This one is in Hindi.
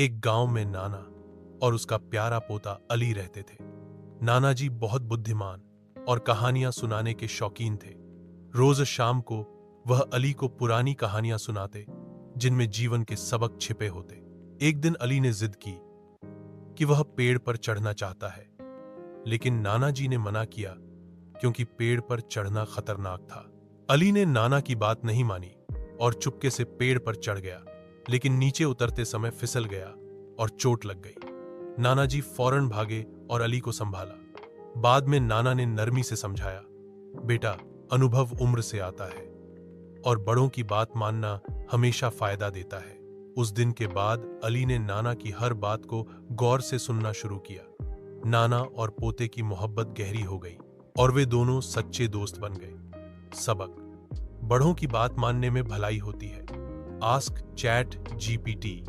एक गांव में नाना और उसका प्यारा पोता अली रहते थे। नाना जी बहुत बुद्धिमान और कहानियां सुनाने के शौकीन थे। रोज शाम को वह अली को पुरानी कहानियां सुनाते जिनमें जीवन के सबक छिपे होते। एक दिन अली ने जिद की कि वह पेड़ पर चढ़ना चाहता है, लेकिन नाना जी ने मना किया क्योंकि पेड़ पर चढ़ना खतरनाक था। अली ने नाना की बात नहीं मानी और चुपके से पेड़ पर चढ़ गया, लेकिन नीचे उतरते समय फिसल गया और चोट लग गई। नाना जी फौरन भागे और अली को संभाला। बाद में नाना ने नरमी से समझाया, बेटा, अनुभव उम्र से आता है और बड़ों की बात मानना हमेशा फायदा देता है। उस दिन के बाद अली ने नाना की हर बात को गौर से सुनना शुरू किया। नाना और पोते की मोहब्बत गहरी हो गई और वे दोनों सच्चे दोस्त बन गए। सबक: बड़ों की बात मानने में भलाई होती है। Ask chat GPT.